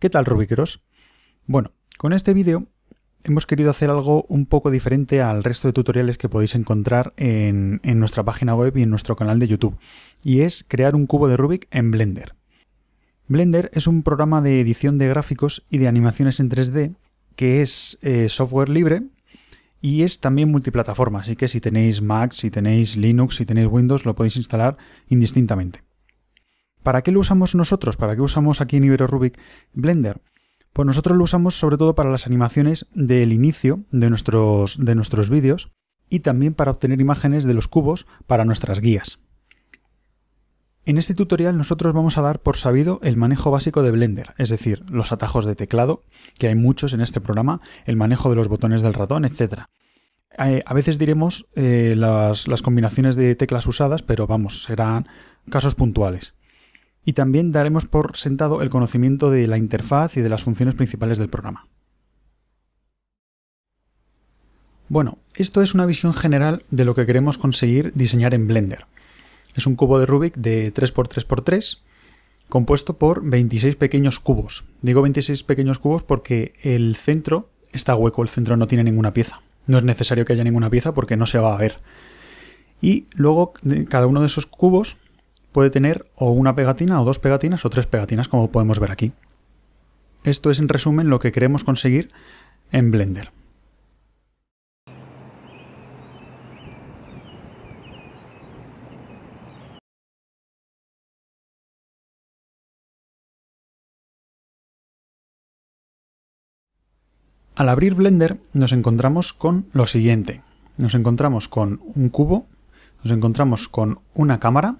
¿Qué tal, Rubikeros? Bueno, con este vídeo hemos querido hacer algo un poco diferente al resto de tutoriales que podéis encontrar en nuestra página web y en nuestro canal de YouTube, y es crear un cubo de Rubik en Blender. Blender es un programa de edición de gráficos y de animaciones en 3D que es software libre y es también multiplataforma, así que si tenéis Mac, si tenéis Linux, si tenéis Windows, lo podéis instalar indistintamente. ¿Para qué lo usamos nosotros? ¿Para qué usamos aquí en Ibero Rubik Blender? Pues nosotros lo usamos sobre todo para las animaciones del inicio de nuestros vídeos y también para obtener imágenes de los cubos para nuestras guías. En este tutorial nosotros vamos a dar por sabido el manejo básico de Blender, es decir, los atajos de teclado, que hay muchos en este programa, el manejo de los botones del ratón, etc. A veces diremos las combinaciones de teclas usadas, pero vamos, serán casos puntuales. Y también daremos por sentado el conocimiento de la interfaz y de las funciones principales del programa. Bueno, esto es una visión general de lo que queremos conseguir diseñar en Blender. Es un cubo de Rubik de 3×3×3 compuesto por 26 pequeños cubos. Digo 26 pequeños cubos porque el centro está hueco, el centro no tiene ninguna pieza. No es necesario que haya ninguna pieza porque no se va a ver. Y luego cada uno de esos cubos puede tener o una pegatina, o dos pegatinas, o tres pegatinas, como podemos ver aquí. Esto es en resumen lo que queremos conseguir en Blender. Al abrir Blender nos encontramos con lo siguiente. Nos encontramos con un cubo, nos encontramos con una cámara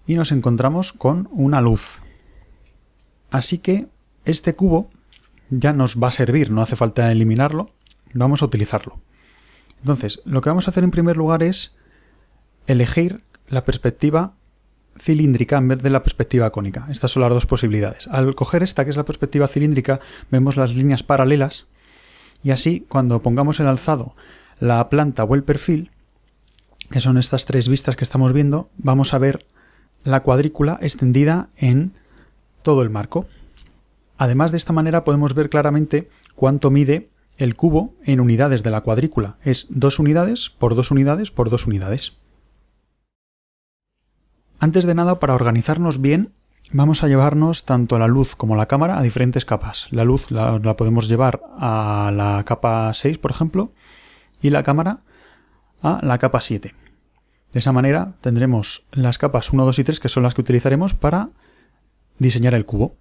y nos encontramos con una luz. Así que este cubo ya nos va a servir, no hace falta eliminarlo, vamos a utilizarlo. Entonces, lo que vamos a hacer en primer lugar es elegir la perspectiva cilíndrica en vez de la perspectiva cónica. Estas son las dos posibilidades. Al coger esta, que es la perspectiva cilíndrica, vemos las líneas paralelas y así, cuando pongamos el alzado, la planta o el perfil, que son estas tres vistas que estamos viendo, vamos a ver la cuadrícula extendida en todo el marco. Además, de esta manera podemos ver claramente cuánto mide el cubo en unidades de la cuadrícula. Es 2 unidades por 2 unidades por 2 unidades. Antes de nada, para organizarnos bien, vamos a llevarnos tanto la luz como la cámara a diferentes capas. La luz la podemos llevar a la capa 6, por ejemplo, y la cámara a la capa 7. De esa manera tendremos las capas 1, 2 y 3, que son las que utilizaremos para diseñar el cubo.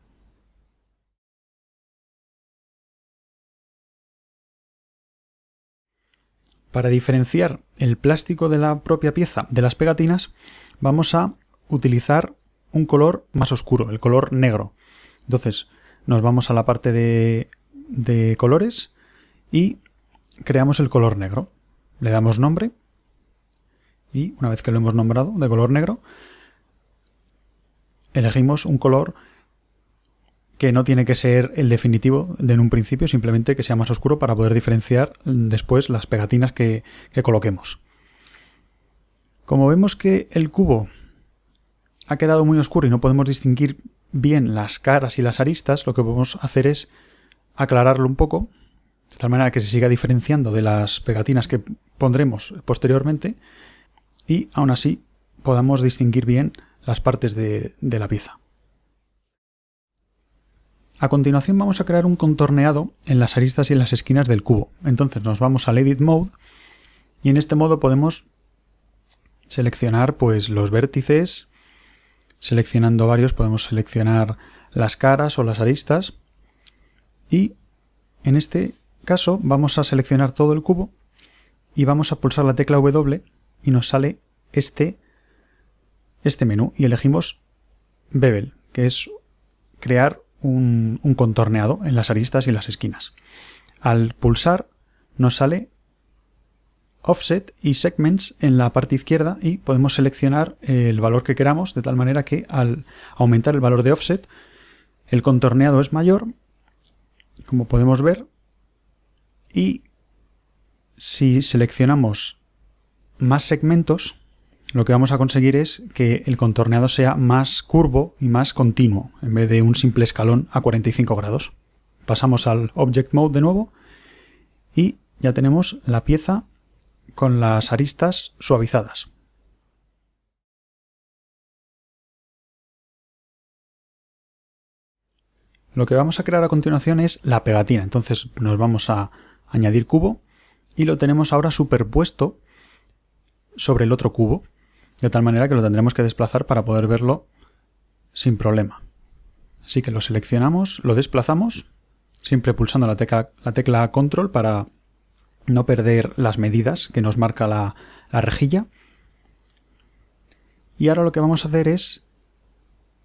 Para diferenciar el plástico de la propia pieza de las pegatinas, vamos a utilizar un color más oscuro, el color negro. Entonces nos vamos a la parte de colores y creamos el color negro. Le damos nombre. Y una vez que lo hemos nombrado de color negro, elegimos un color que no tiene que ser el definitivo en un principio, simplemente que sea más oscuro para poder diferenciar después las pegatinas que coloquemos. Como vemos que el cubo ha quedado muy oscuro y no podemos distinguir bien las caras y las aristas, lo que podemos hacer es aclararlo un poco, de tal manera que se siga diferenciando de las pegatinas que pondremos posteriormente, y aún así podamos distinguir bien las partes de la pieza. A continuación vamos a crear un contorneado en las aristas y en las esquinas del cubo. Entonces nos vamos al Edit Mode y en este modo podemos seleccionar pues los vértices. Seleccionando varios podemos seleccionar las caras o las aristas y en este caso vamos a seleccionar todo el cubo y vamos a pulsar la tecla W y nos sale este menú y elegimos Bevel, que es crear un contorneado en las aristas y las esquinas. Al pulsar nos sale Offset y Segments en la parte izquierda y podemos seleccionar el valor que queramos, de tal manera que al aumentar el valor de Offset el contorneado es mayor, como podemos ver, y si seleccionamos más segmentos, lo que vamos a conseguir es que el contorneado sea más curvo y más continuo, en vez de un simple escalón a 45 grados. Pasamos al Object Mode de nuevo y ya tenemos la pieza con las aristas suavizadas. Lo que vamos a crear a continuación es la pegatina. Entonces nos vamos a añadir cubo y lo tenemos ahora superpuesto sobre el otro cubo, de tal manera que lo tendremos que desplazar para poder verlo sin problema. Así que lo seleccionamos, lo desplazamos, siempre pulsando la tecla Control para no perder las medidas que nos marca la rejilla. Y ahora lo que vamos a hacer es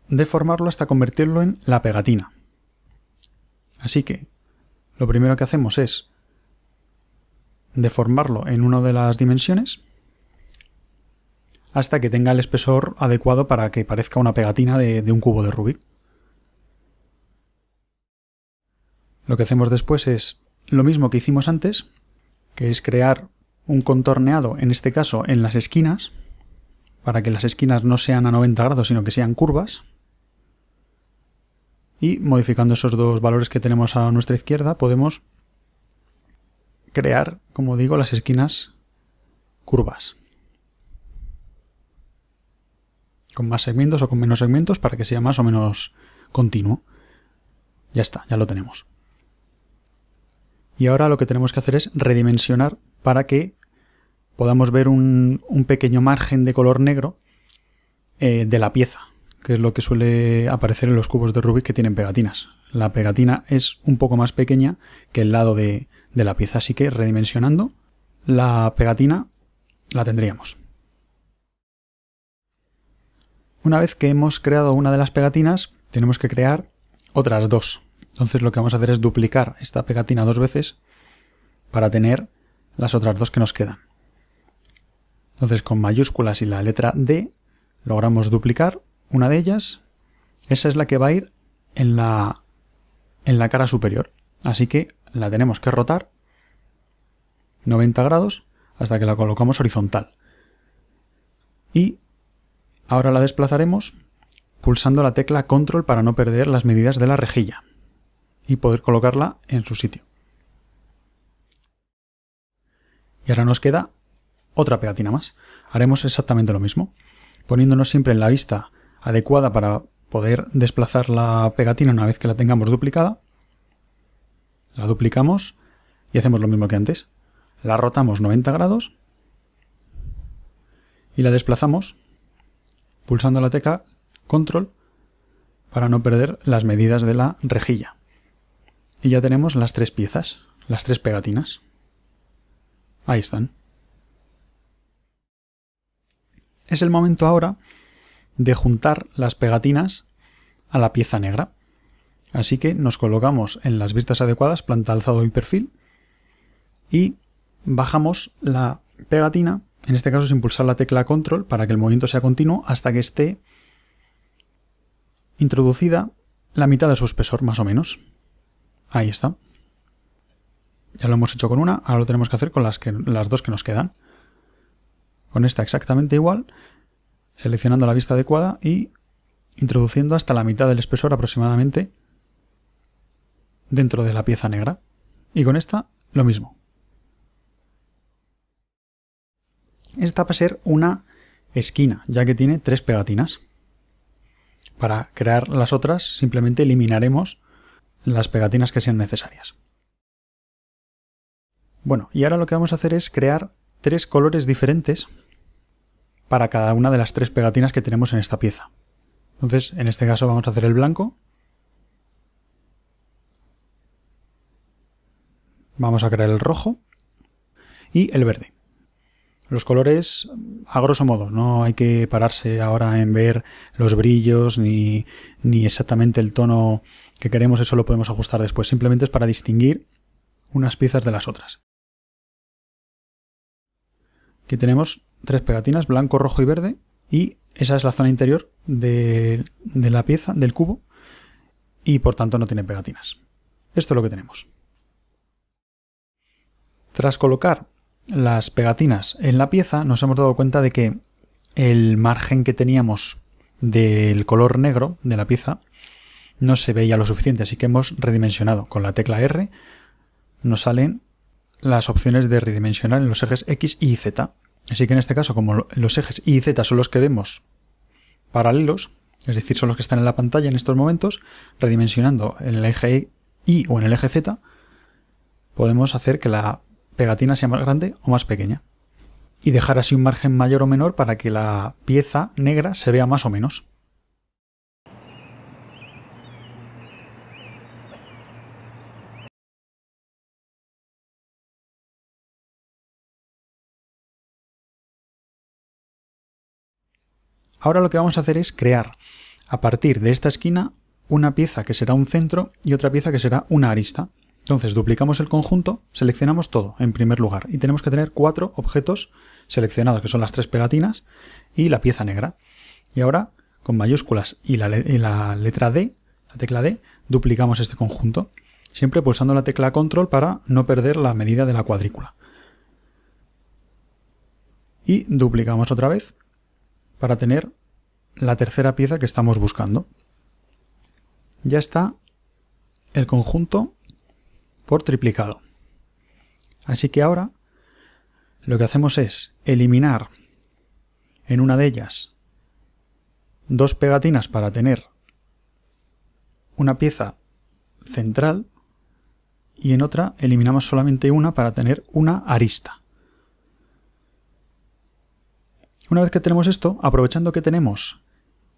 deformarlo hasta convertirlo en la pegatina. Así que lo primero que hacemos es deformarlo en una de las dimensiones hasta que tenga el espesor adecuado para que parezca una pegatina de un cubo de Rubik. Lo que hacemos después es lo mismo que hicimos antes, que es crear un contorneado, en este caso en las esquinas, para que las esquinas no sean a 90 grados, sino que sean curvas. Y modificando esos dos valores que tenemos a nuestra izquierda, podemos crear, como digo, las esquinas curvas. Con más segmentos o con menos segmentos para que sea más o menos continuo. Ya está, ya lo tenemos. Y ahora lo que tenemos que hacer es redimensionar para que podamos ver un pequeño margen de color negro de la pieza, que es lo que suele aparecer en los cubos de Rubik que tienen pegatinas. La pegatina es un poco más pequeña que el lado de la pieza, así que redimensionando la pegatina la tendríamos. Una vez que hemos creado una de las pegatinas, tenemos que crear otras dos. Entonces lo que vamos a hacer es duplicar esta pegatina 2 veces para tener las otras dos que nos quedan. Entonces con mayúsculas y la letra D logramos duplicar una de ellas. Esa es la que va a ir en la cara superior. Así que la tenemos que rotar 90 grados hasta que la colocamos horizontal. Y ahora la desplazaremos pulsando la tecla Control para no perder las medidas de la rejilla y poder colocarla en su sitio. Y ahora nos queda otra pegatina más. Haremos exactamente lo mismo, poniéndonos siempre en la vista adecuada para poder desplazar la pegatina una vez que la tengamos duplicada. La duplicamos y hacemos lo mismo que antes. La rotamos 90 grados y la desplazamos pulsando la tecla Control para no perder las medidas de la rejilla. Y ya tenemos las tres piezas, las tres pegatinas. Ahí están. Es el momento ahora de juntar las pegatinas a la pieza negra. Así que nos colocamos en las vistas adecuadas, planta, alzado y perfil, y bajamos la pegatina, en este caso sin pulsar la tecla Control para que el movimiento sea continuo, hasta que esté introducida la mitad de su espesor, más o menos. Ahí está. Ya lo hemos hecho con una, ahora lo tenemos que hacer con las dos que nos quedan. Con esta exactamente igual, seleccionando la vista adecuada y introduciendo hasta la mitad del espesor aproximadamente dentro de la pieza negra. Y con esta lo mismo. Esta va a ser una esquina, ya que tiene tres pegatinas. Para crear las otras simplemente eliminaremos las pegatinas que sean necesarias. Bueno, y ahora lo que vamos a hacer es crear tres colores diferentes para cada una de las tres pegatinas que tenemos en esta pieza. Entonces, en este caso vamos a hacer el blanco. Vamos a crear el rojo y el verde. Los colores, a grosso modo, no hay que pararse ahora en ver los brillos ni exactamente el tono que queremos, eso lo podemos ajustar después. Simplemente es para distinguir unas piezas de las otras. Aquí tenemos tres pegatinas, blanco, rojo y verde, y esa es la zona interior de la pieza, del cubo, y por tanto no tiene pegatinas. Esto es lo que tenemos. Tras colocar las pegatinas en la pieza, nos hemos dado cuenta de que el margen que teníamos del color negro de la pieza no se veía lo suficiente, así que hemos redimensionado. Con la tecla R nos salen las opciones de redimensionar en los ejes X, Y y Z. Así que en este caso, como los ejes Y y Z son los que vemos paralelos, es decir, son los que están en la pantalla en estos momentos, redimensionando en el eje Y o en el eje Z, podemos hacer que la pegatina sea más grande o más pequeña. Y dejar así un margen mayor o menor para que la pieza negra se vea más o menos. Ahora lo que vamos a hacer es crear a partir de esta esquina una pieza que será un centro y otra pieza que será una arista. Entonces duplicamos el conjunto, seleccionamos todo en primer lugar y tenemos que tener 4 objetos seleccionados, que son las 3 pegatinas y la pieza negra. Y ahora con mayúsculas y la letra D, la tecla D, duplicamos este conjunto, siempre pulsando la tecla Control para no perder la medida de la cuadrícula. Y duplicamos otra vez para tener la tercera pieza que estamos buscando. Ya está el conjunto por triplicado. Así que ahora lo que hacemos es eliminar en una de ellas 2 pegatinas para tener una pieza central y en otra eliminamos solamente una para tener una arista. Una vez que tenemos esto, aprovechando que tenemos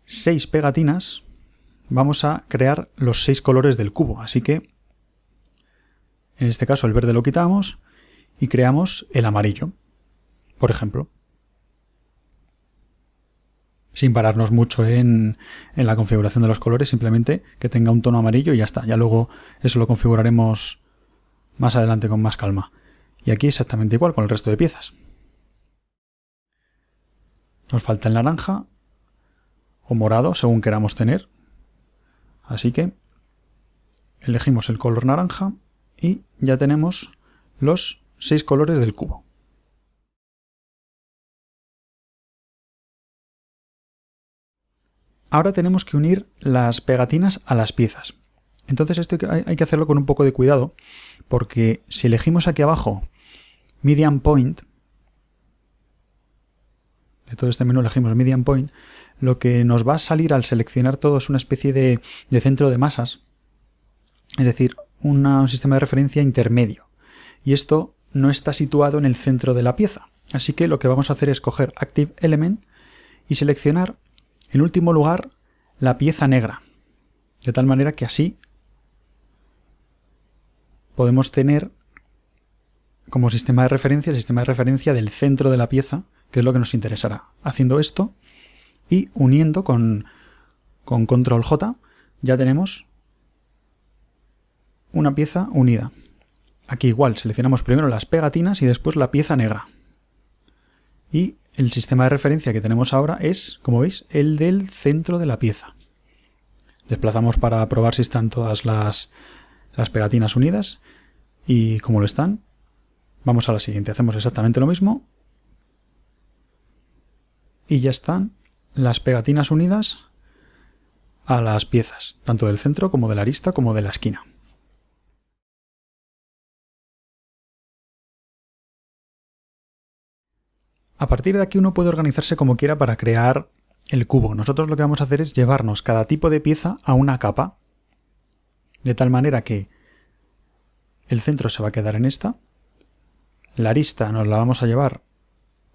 6 pegatinas, vamos a crear los 6 colores del cubo. Así que en este caso el verde lo quitamos y creamos el amarillo, por ejemplo. Sin pararnos mucho en la configuración de los colores, simplemente que tenga un tono amarillo y ya está. Ya luego eso lo configuraremos más adelante con más calma. Y aquí exactamente igual con el resto de piezas. Nos falta el naranja o morado, según queramos tener. Así que elegimos el color naranja y ya tenemos los 6 colores del cubo. Ahora tenemos que unir las pegatinas a las piezas. Entonces esto hay que hacerlo con un poco de cuidado, porque si elegimos aquí abajo Median Point, de todo este menú elegimos Median Point, lo que nos va a salir al seleccionar todo es una especie de centro de masas, es decir, un sistema de referencia intermedio. Y esto no está situado en el centro de la pieza. Así que lo que vamos a hacer es coger Active Element y seleccionar en último lugar la pieza negra. De tal manera que así podemos tener como sistema de referencia el sistema de referencia del centro de la pieza, que es lo que nos interesará. Haciendo esto y uniendo con Control J ya tenemos una pieza unida. Aquí igual seleccionamos primero las pegatinas y después la pieza negra. Y el sistema de referencia que tenemos ahora es, como veis, el del centro de la pieza. Desplazamos para probar si están todas las pegatinas unidas y como lo están, vamos a la siguiente. Hacemos exactamente lo mismo y ya están las pegatinas unidas a las piezas, tanto del centro como de la arista como de la esquina. A partir de aquí uno puede organizarse como quiera para crear el cubo. Nosotros lo que vamos a hacer es llevarnos cada tipo de pieza a una capa, de tal manera que el centro se va a quedar en esta, la arista nos la vamos a llevar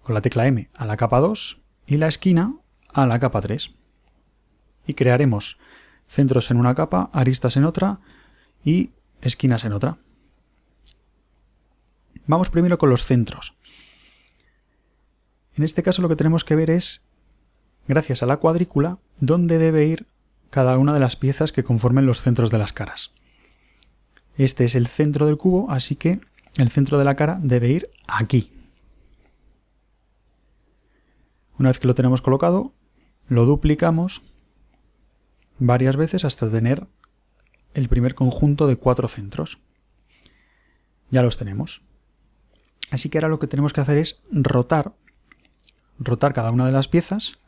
con la tecla M a la capa 2 y la esquina a la capa 3. Y crearemos centros en una capa, aristas en otra y esquinas en otra. Vamos primero con los centros. En este caso lo que tenemos que ver es, gracias a la cuadrícula, dónde debe ir cada una de las piezas que conformen los centros de las caras. Este es el centro del cubo, así que el centro de la cara debe ir aquí. Una vez que lo tenemos colocado, lo duplicamos varias veces hasta tener el primer conjunto de 4 centros. Ya los tenemos. Así que ahora lo que tenemos que hacer es rotar rotar cada una de las piezas,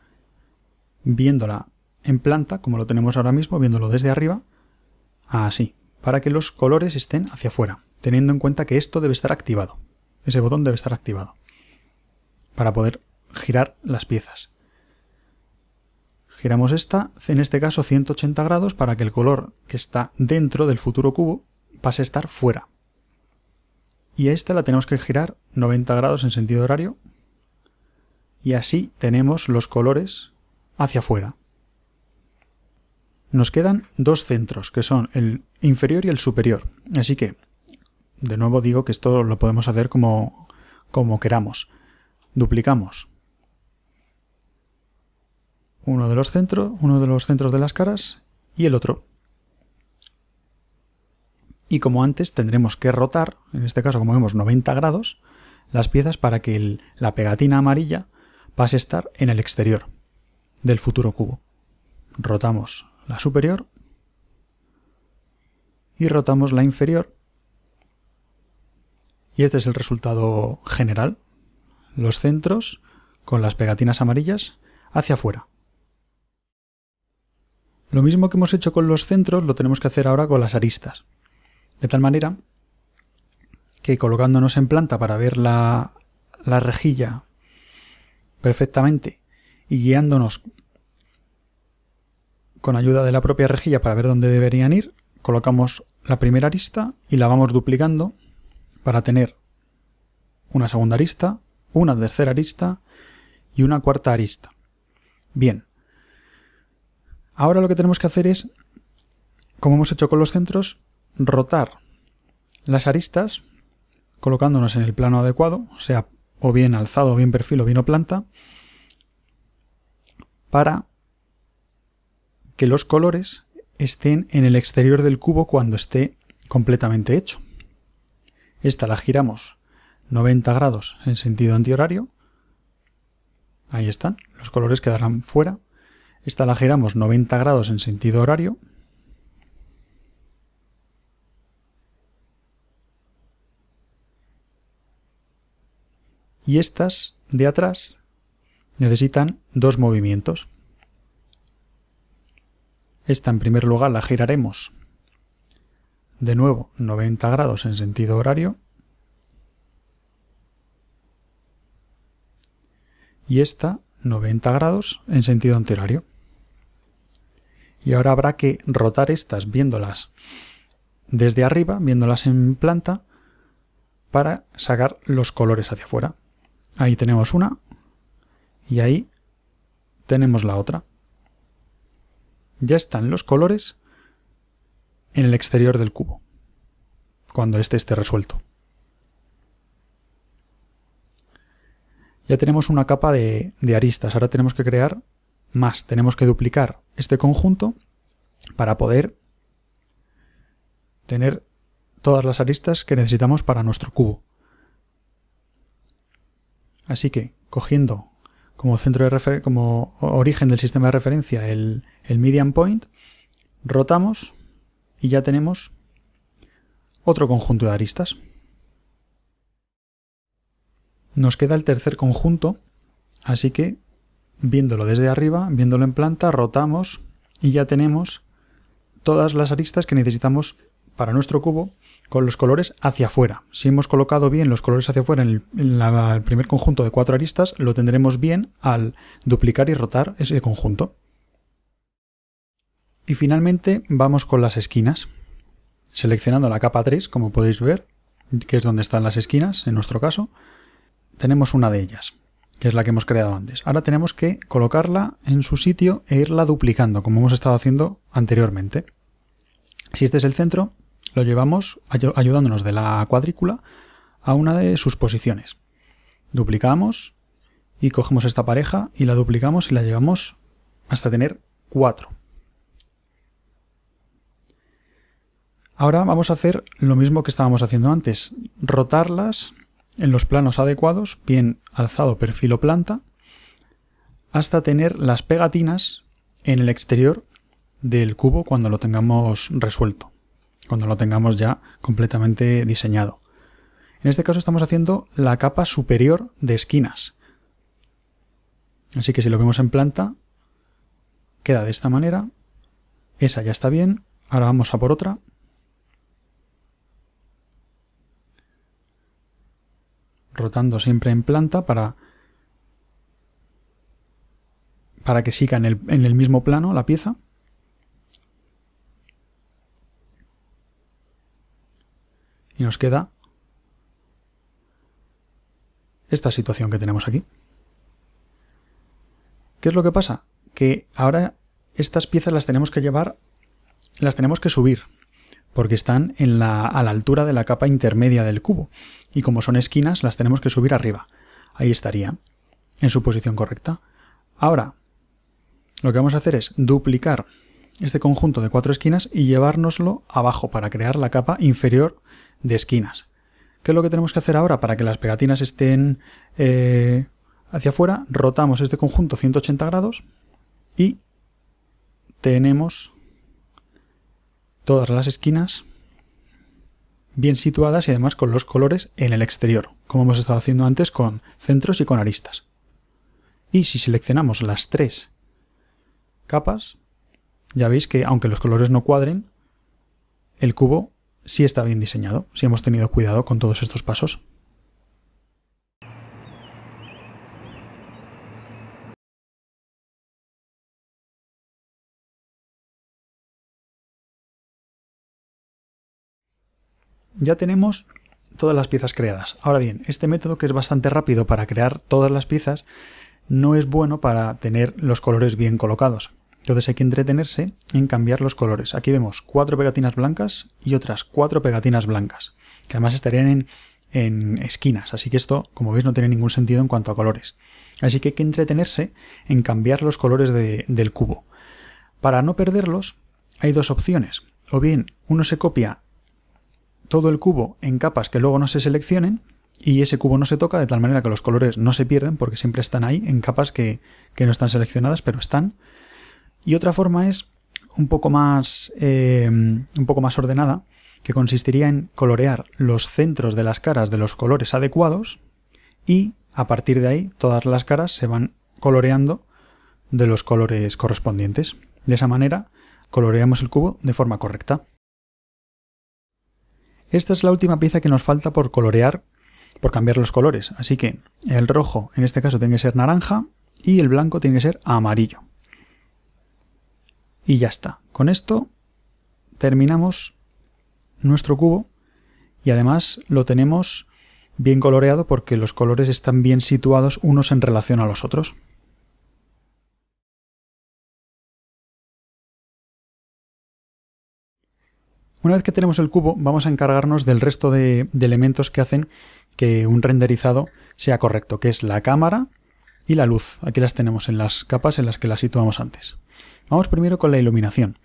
viéndola en planta, como lo tenemos ahora mismo, viéndolo desde arriba, así, para que los colores estén hacia afuera, teniendo en cuenta que esto debe estar activado. Ese botón debe estar activado para poder girar las piezas. Giramos esta, en este caso 180 grados, para que el color que está dentro del futuro cubo pase a estar fuera. Y a esta la tenemos que girar 90 grados en sentido horario. Y así tenemos los colores hacia afuera. Nos quedan dos centros, que son el inferior y el superior. Así que, de nuevo digo que esto lo podemos hacer como queramos. Duplicamos uno de los centros de las caras y el otro. Y como antes tendremos que rotar, en este caso como vemos 90 grados, las piezas para que la pegatina amarilla pase a estar en el exterior del futuro cubo. Rotamos la superior y rotamos la inferior. Y este es el resultado general. Los centros con las pegatinas amarillas hacia afuera. Lo mismo que hemos hecho con los centros lo tenemos que hacer ahora con las aristas. De tal manera que colocándonos en planta para ver la rejilla perfectamente y guiándonos con ayuda de la propia rejilla para ver dónde deberían ir, colocamos la primera arista y la vamos duplicando para tener una segunda arista, una tercera arista y una cuarta arista. Bien, ahora lo que tenemos que hacer es, como hemos hecho con los centros, rotar las aristas colocándonos en el plano adecuado, sea o bien alzado, o bien perfil, o bien o planta, para que los colores estén en el exterior del cubo cuando esté completamente hecho. Esta la giramos 90 grados en sentido antihorario. Ahí están, los colores quedarán fuera. Esta la giramos 90 grados en sentido horario. Y estas de atrás necesitan dos movimientos. Esta en primer lugar la giraremos de nuevo 90 grados en sentido horario. Y esta 90 grados en sentido antihorario. Y ahora habrá que rotar estas viéndolas desde arriba, viéndolas en planta, para sacar los colores hacia afuera. Ahí tenemos una y ahí tenemos la otra. Ya están los colores en el exterior del cubo cuando este esté resuelto. Ya tenemos una capa de aristas. Ahora tenemos que crear más. Tenemos que duplicar este conjunto para poder tener todas las aristas que necesitamos para nuestro cubo. Así que, cogiendo como como origen del sistema de referencia el median point, rotamos y ya tenemos otro conjunto de aristas. Nos queda el tercer conjunto, así que, viéndolo desde arriba, viéndolo en planta, rotamos y ya tenemos todas las aristas que necesitamos para nuestro cubo con los colores hacia afuera. Si hemos colocado bien los colores hacia afuera en el primer conjunto de 4 aristas, lo tendremos bien al duplicar y rotar ese conjunto. Y finalmente vamos con las esquinas. Seleccionando la capa 3, como podéis ver, que es donde están las esquinas, en nuestro caso, tenemos una de ellas, que es la que hemos creado antes. Ahora tenemos que colocarla en su sitio e irla duplicando, como hemos estado haciendo anteriormente. Si este es el centro, lo llevamos ayudándonos de la cuadrícula a una de sus posiciones. Duplicamos y cogemos esta pareja y la duplicamos y la llevamos hasta tener 4. Ahora vamos a hacer lo mismo que estábamos haciendo antes, rotarlas en los planos adecuados, bien alzado, perfil o planta, hasta tener las pegatinas en el exterior del cubo cuando lo tengamos resuelto, cuando lo tengamos ya completamente diseñado. En este caso estamos haciendo la capa superior de esquinas. Así que si lo vemos en planta, queda de esta manera. Esa ya está bien. Ahora vamos a por otra. Rotando siempre en planta para que siga en el mismo plano la pieza. Y nos queda esta situación que tenemos aquí. ¿Qué es lo que pasa? Que ahora estas piezas las tenemos que subir, porque están a la altura de la capa intermedia del cubo. Y como son esquinas, las tenemos que subir arriba. Ahí estaría, en su posición correcta. Ahora, lo que vamos a hacer es duplicar este conjunto de 4 esquinas y llevárnoslo abajo para crear la capa inferior de esquinas. ¿Qué es lo que tenemos que hacer ahora para que las pegatinas estén hacia afuera? Rotamos este conjunto 180 grados y tenemos todas las esquinas bien situadas y además con los colores en el exterior, como hemos estado haciendo antes con centros y con aristas. Y si seleccionamos las 3 capas, ya veis que aunque los colores no cuadren, el cubo sí está bien diseñado, si hemos tenido cuidado con todos estos pasos. Ya tenemos todas las piezas creadas. Ahora bien, este método, que es bastante rápido para crear todas las piezas, no es bueno para tener los colores bien colocados. Entonces hay que entretenerse en cambiar los colores. Aquí vemos 4 pegatinas blancas y otras 4 pegatinas blancas, que además estarían en esquinas. Así que esto, como veis, no tiene ningún sentido en cuanto a colores. Así que hay que entretenerse en cambiar los colores del cubo. Para no perderlos, hay 2 opciones. O bien uno se copia todo el cubo en capas que luego no se seleccionen y ese cubo no se toca, de tal manera que los colores no se pierden porque siempre están ahí en capas que no están seleccionadas, pero están. Y otra forma es un poco más ordenada, que consistiría en colorear los centros de las caras de los colores adecuados y a partir de ahí todas las caras se van coloreando de los colores correspondientes. De esa manera coloreamos el cubo de forma correcta. Esta es la última pieza que nos falta por colorear, por cambiar los colores. Así que el rojo en este caso tiene que ser naranja y el blanco tiene que ser amarillo. Y ya está. Con esto terminamos nuestro cubo y además lo tenemos bien coloreado porque los colores están bien situados unos en relación a los otros. Una vez que tenemos el cubo, vamos a encargarnos del resto de elementos que hacen que un renderizado sea correcto, que es la cámara y la luz. Aquí las tenemos en las capas en las que las situamos antes. Vamos primero con la iluminación.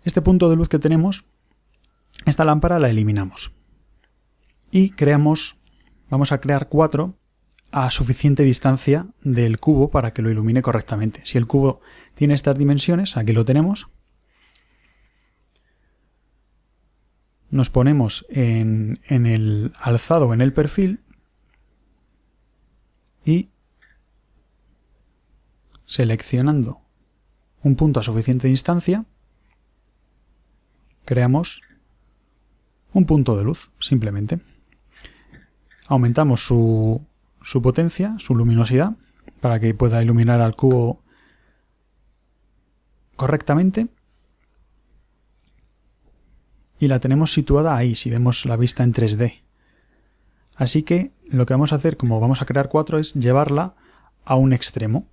Este punto de luz que tenemos, esta lámpara la eliminamos. Y vamos a crear 4 a suficiente distancia del cubo para que lo ilumine correctamente. Si el cubo tiene estas dimensiones, aquí lo tenemos. Nos ponemos en el alzado o en el perfil y seleccionando un punto a suficiente distancia, creamos un punto de luz, simplemente. Aumentamos su potencia, su luminosidad, para que pueda iluminar al cubo correctamente. Y la tenemos situada ahí, si vemos la vista en 3D. Así que lo que vamos a hacer, como vamos a crear 4, es llevarla a un extremo.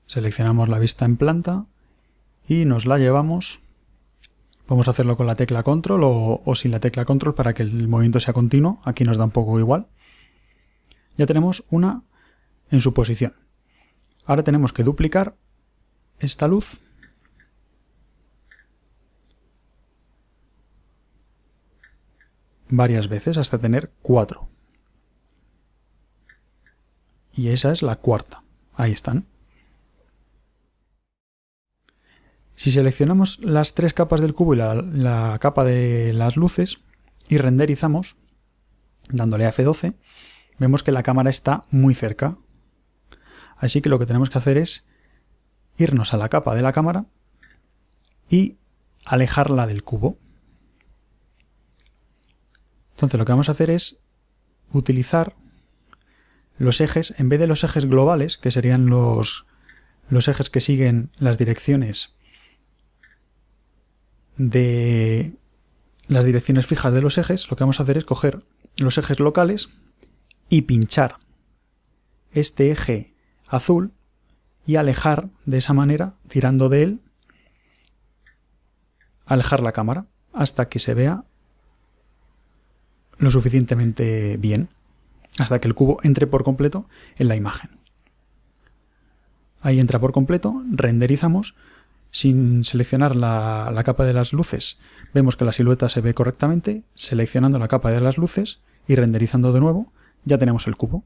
Seleccionamos la vista en planta y nos la llevamos. Vamos a hacerlo con la tecla control o sin la tecla control para que el movimiento sea continuo. Aquí nos da un poco igual. Ya tenemos una en su posición. Ahora tenemos que duplicar esta luz varias veces hasta tener 4. Y esa es la cuarta. Ahí están. Si seleccionamos las tres capas del cubo y la capa de las luces y renderizamos, dándole a F12, vemos que la cámara está muy cerca. Así que lo que tenemos que hacer es irnos a la capa de la cámara y alejarla del cubo. Entonces lo que vamos a hacer es utilizar los ejes, en vez de los ejes globales, que serían los ejes que siguen las direcciones de las direcciones fijas de los ejes, lo que vamos a hacer es coger los ejes locales y pinchar este eje azul y alejar de esa manera, tirando de él, alejar la cámara hasta que se vea lo suficientemente bien, hasta que el cubo entre por completo en la imagen. Ahí entra por completo, renderizamos, sin seleccionar la capa de las luces, vemos que la silueta se ve correctamente, seleccionando la capa de las luces y renderizando de nuevo, ya tenemos el cubo.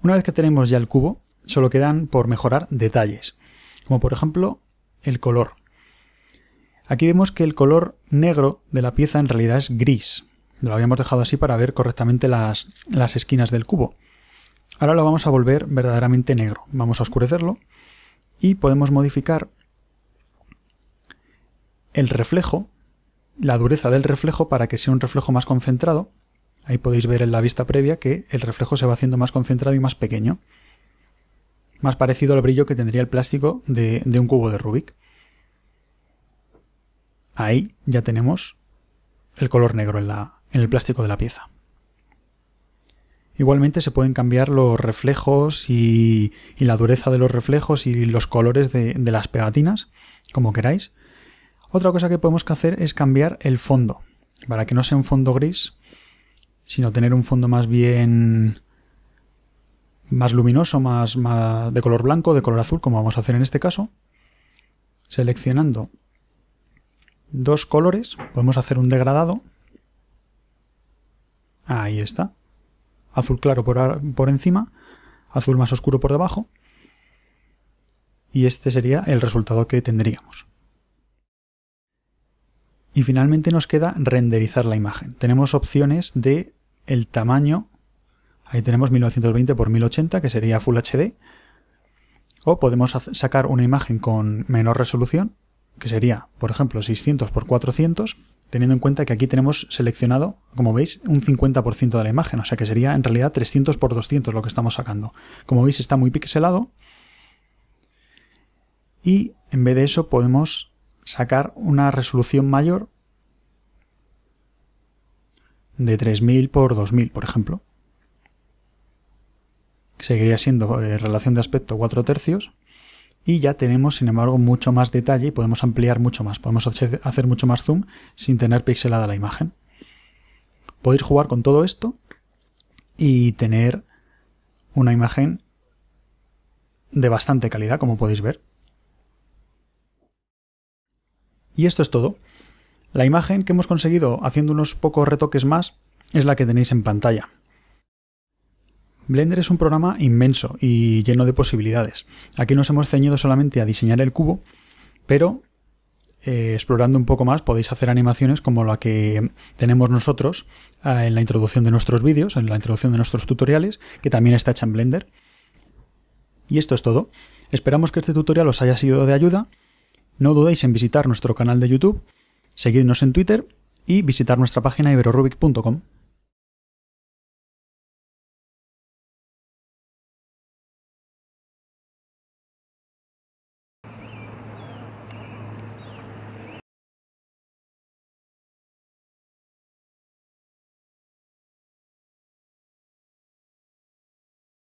Una vez que tenemos ya el cubo, solo quedan por mejorar detalles, como por ejemplo el color. Aquí vemos que el color negro de la pieza en realidad es gris. Lo habíamos dejado así para ver correctamente las esquinas del cubo. Ahora lo vamos a volver verdaderamente negro. Vamos a oscurecerlo y podemos modificar el reflejo, la dureza del reflejo para que sea un reflejo más concentrado. Ahí podéis ver en la vista previa que el reflejo se va haciendo más concentrado y más pequeño. Más parecido al brillo que tendría el plástico de un cubo de Rubik. Ahí ya tenemos el color negro en el plástico de la pieza. Igualmente se pueden cambiar los reflejos y la dureza de los reflejos y los colores de las pegatinas, como queráis. Otra cosa que podemos hacer es cambiar el fondo, para que no sea un fondo gris, sino tener un fondo más bien más luminoso, más de color blanco, de color azul, como vamos a hacer en este caso. Seleccionando dos colores, podemos hacer un degradado. Ahí está. Azul claro por encima, azul más oscuro por debajo. Y este sería el resultado que tendríamos. Y finalmente nos queda renderizar la imagen. Tenemos opciones de el tamaño. Ahí tenemos 1920 x 1080, que sería Full HD. O podemos sacar una imagen con menor resolución, que sería, por ejemplo, 600 x 400, teniendo en cuenta que aquí tenemos seleccionado, como veis, un 50% de la imagen, o sea que sería en realidad 300 x 200 lo que estamos sacando. Como veis está muy pixelado y en vez de eso podemos sacar una resolución mayor de 3000 x 2000, por ejemplo. Seguiría siendo relación de aspecto 4 tercios. Y ya tenemos, sin embargo, mucho más detalle y podemos ampliar mucho más. Podemos hacer mucho más zoom sin tener pixelada la imagen. Podéis jugar con todo esto y tener una imagen de bastante calidad, como podéis ver. Y esto es todo. La imagen que hemos conseguido haciendo unos pocos retoques más es la que tenéis en pantalla. Blender es un programa inmenso y lleno de posibilidades. Aquí nos hemos ceñido solamente a diseñar el cubo, pero explorando un poco más podéis hacer animaciones como la que tenemos nosotros en la introducción de nuestros vídeos, en la introducción de nuestros tutoriales, que también está hecha en Blender. Y esto es todo. Esperamos que este tutorial os haya sido de ayuda. No dudéis en visitar nuestro canal de YouTube, seguidnos en Twitter y visitar nuestra página iberorubik.com.